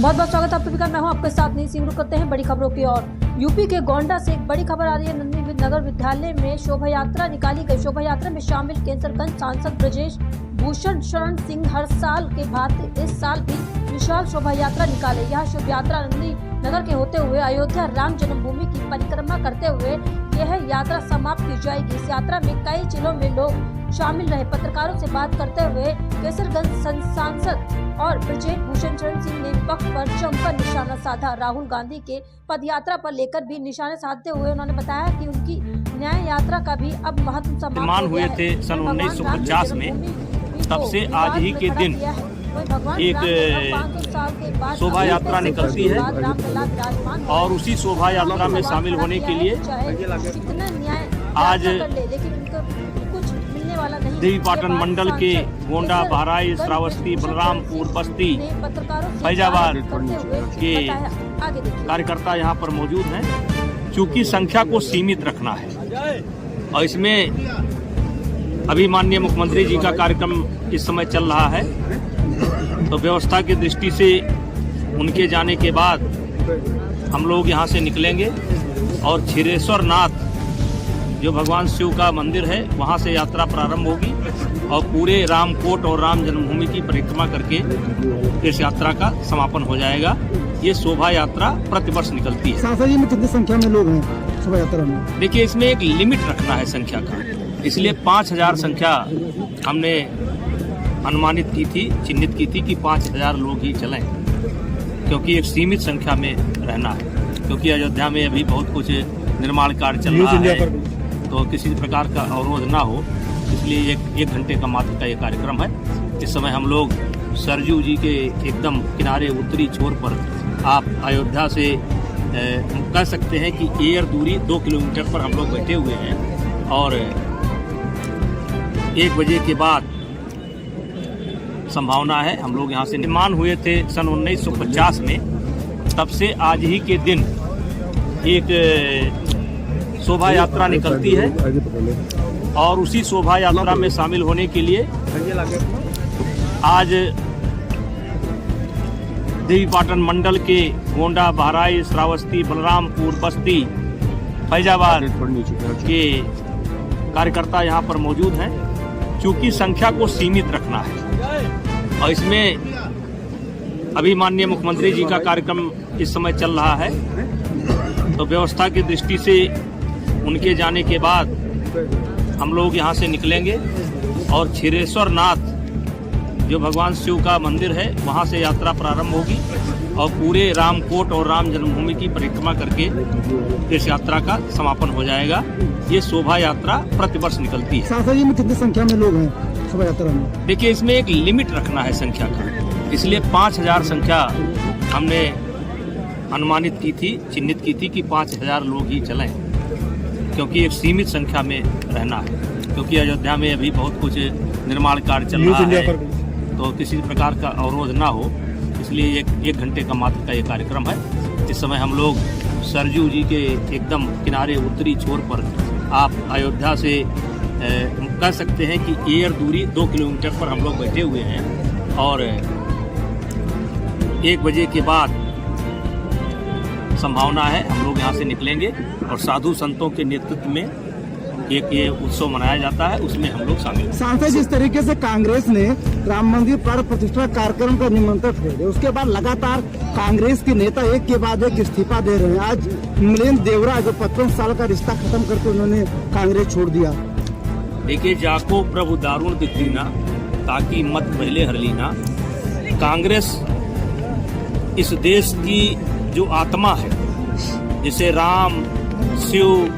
बहुत बहुत स्वागत है आप सभी का। मैं हूं आपके साथ नहीं शुरू करते हैं बड़ी खबरों की ओर। यूपी के गोंडा से एक बड़ी खबर आ रही है। नंदी नगर विद्यालय में शोभा यात्रा निकाली गई। शोभा यात्रा में शामिल कैंसरगंज सांसद ब्रजेश भूषण शरण सिंह हर साल के भांति इस साल भी विशाल शोभा यात्रा निकाले। यह शोभा यात्रा नंदी नगर के होते हुए अयोध्या राम जन्मभूमि की परिक्रमा करते हुए यह यात्रा समाप्त की जाएगी। इस यात्रा में कई जिलों में लोग शामिल रहे। पत्रकारों से बात करते हुए कैंसरगंज सांसद और ब्रजेश भूषण शरण सिंह ने पक्ष पर जमकर निशाना साधा। राहुल गांधी के पदयात्रा पर लेकर भी निशाने साधते हुए उन्होंने बताया कि उनकी न्याय यात्रा का भी अब महत्व समाप्त हुए थे सन 1950 में। तब से आज ही के दिन एक शोभा यात्रा निकलती है और उसी शोभा यात्रा में शामिल होने के लिए आज देवीपाटन मंडल के गोंडा, बहराइच, श्रावस्ती, बलरामपुर, बस्ती, फैजाबाद के कार्यकर्ता यहाँ पर मौजूद हैं। चूँकि संख्या को सीमित रखना है और इसमें अभी माननीय मुख्यमंत्री जी का कार्यक्रम इस समय चल रहा है, तो व्यवस्था की दृष्टि से उनके जाने के बाद हम लोग यहाँ से निकलेंगे और क्षीरेश्वर नाथ जो भगवान शिव का मंदिर है वहाँ से यात्रा प्रारंभ होगी और पूरे रामकोट और राम जन्मभूमि की परिक्रमा करके इस यात्रा का समापन हो जाएगा। ये शोभा यात्रा प्रतिवर्ष निकलती है। सांसद जी में कितनी संख्या में लोग हैं शोभा यात्रा में? देखिए, इसमें एक लिमिट रखना है संख्या का, इसलिए 5000 संख्या हमने अनुमानित की थी, चिन्हित की थी कि 5000 लोग ही चलें, क्योंकि एक सीमित संख्या में रहना है। क्योंकि अयोध्या में अभी बहुत कुछ निर्माण कार्य चल रहा है, तो किसी प्रकार का अवरोध ना हो, इसलिए एक घंटे का मात्र का ये कार्यक्रम है। इस समय हम लोग सरजू जी के एकदम किनारे उत्तरी छोर पर आप अयोध्या से कह सकते हैं कि एयर दूरी 2 किलोमीटर पर हम लोग बैठे हुए हैं और 1 बजे के बाद संभावना है हम लोग यहाँ से निर्माण हुए थे सन 1950 में। तब से आज ही के दिन एक शोभा यात्रा निकलती है और उसी शोभा यात्रा में शामिल होने के लिए आज देवीपाटन मंडल के गोंडा, बहराइच, श्रावस्ती, बलरामपुर, बस्ती, फैजाबाद के कार्यकर्ता यहाँ पर मौजूद हैं। चूँकि संख्या को सीमित रखना है और इसमें अभी माननीय मुख्यमंत्री जी का कार्यक्रम इस समय चल रहा है, तो व्यवस्था की दृष्टि से उनके जाने के बाद हम लोग यहाँ से निकलेंगे और क्षीरेश्वर नाथ जो भगवान शिव का मंदिर है वहाँ से यात्रा प्रारंभ होगी और पूरे रामकोट और राम जन्मभूमि की परिक्रमा करके इस यात्रा का समापन हो जाएगा। ये शोभा यात्रा प्रतिवर्ष निकलती है। सांसद जी में कितनी संख्या में लोग हैं शोभा यात्रा में? देखिए, इसमें एक लिमिट रखना है संख्या का, इसलिए 5000 संख्या हमने अनुमानित की थी, चिन्हित की थी कि 5000 लोग ही चलें, क्योंकि एक सीमित संख्या में रहना है। क्योंकि अयोध्या में अभी बहुत कुछ निर्माण कार्य चल रहा है, तो किसी प्रकार का अवरोध ना हो, इसलिए एक घंटे का मात्र का ये कार्यक्रम है। इस समय हम लोग सरजू जी के एकदम किनारे उत्तरी छोर पर आप अयोध्या से कह सकते हैं कि एयर दूरी 2 किलोमीटर पर हम लोग बैठे हुए हैं और 1 बजे के बाद संभावना है हम लोग यहाँ से निकलेंगे और साधु संतों के नेतृत्व में एक ये उत्सव मनाया जाता है, उसमें हम लोग शामिल। सांसद, जिस तरीके से कांग्रेस ने राम मंदिर प्राण प्रतिष्ठा कार्यक्रम का निमंत्रण भेजे, उसके बाद लगातार कांग्रेस के नेता एक के बाद एक इस्तीफा दे रहे हैं। आज मिलिंद देवरा जो 55 साल का रिश्ता खत्म करके उन्होंने कांग्रेस छोड़ दिया। देखिए, जाको प्रभु दारुण दिखलीना ताकि मत पहले हरलीना। कांग्रेस इस देश की जो आत्मा है, जिसे राम, शिव,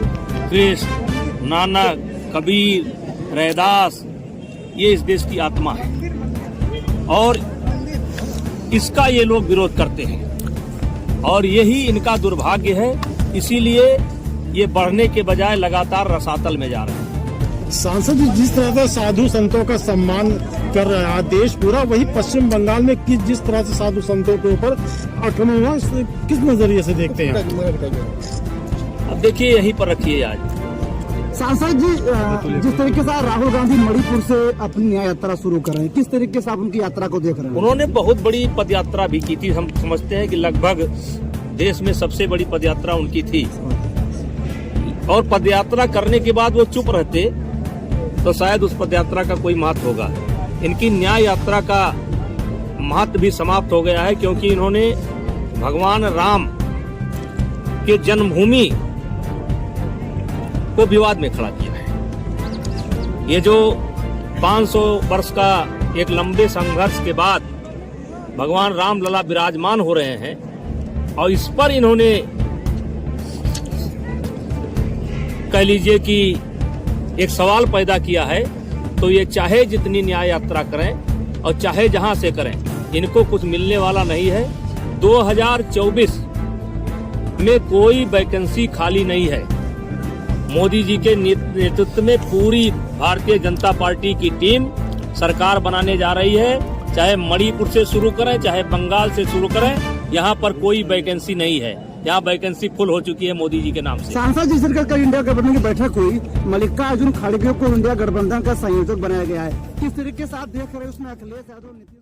कृष्ण, नानक, कबीर, रैदास, ये इस देश की आत्मा है और इसका ये लोग विरोध करते हैं और यही इनका दुर्भाग्य है। इसीलिए ये बढ़ने के बजाय लगातार रसातल में जा रहे हैं। सांसद जी, जिस तरह से साधु संतों का सम्मान कर रहा है देश पूरा, वही पश्चिम बंगाल में जिस तरह से साधु संतों के ऊपर आक्रमण, किस नजरिए से देखते हैं? अब देखिए, यहीं पर रखिए। आज सांसद जी जिस तरीके से राहुल गांधी मणिपुर से अपनी न्याय यात्रा शुरू कर रहे हैं, किस तरीके से आप उनकी यात्रा को देख रहे हैं? उन्होंने बहुत बड़ी पदयात्रा भी की थी। हम समझते हैं कि लगभग देश में सबसे बड़ी पदयात्रा उनकी थी, और पदयात्रा करने के बाद वो चुप रहते तो शायद उस पदयात्रा का कोई महत्व होगा। इनकी न्याय यात्रा का महत्व भी समाप्त हो गया है, क्योंकि इन्होंने भगवान राम के जन्मभूमि को विवाद में खड़ा किया है। ये जो 500 वर्ष का एक लंबे संघर्ष के बाद भगवान राम लला विराजमान हो रहे हैं, और इस पर इन्होंने कह लीजिए कि एक सवाल पैदा किया है। तो ये चाहे जितनी न्याय यात्रा करें और चाहे जहां से करें, इनको कुछ मिलने वाला नहीं है। 2024 में कोई वैकेंसी खाली नहीं है। मोदी जी के नेतृत्व में पूरी भारतीय जनता पार्टी की टीम सरकार बनाने जा रही है। चाहे मणिपुर से शुरू करें, चाहे बंगाल से शुरू करें, यहाँ पर कोई वैकेंसी नहीं है। यहाँ वैकेंसी फुल हो चुकी है मोदी जी के नाम से। सांसद जी से कल इंडिया गठबंधन की बैठक हुई, मल्लिकार्जुन खड़गे को इंडिया गठबंधन का संयोजक बनाया गया है। किस तरीके से आप देख रहे हैं उसमें अखिलेश यादव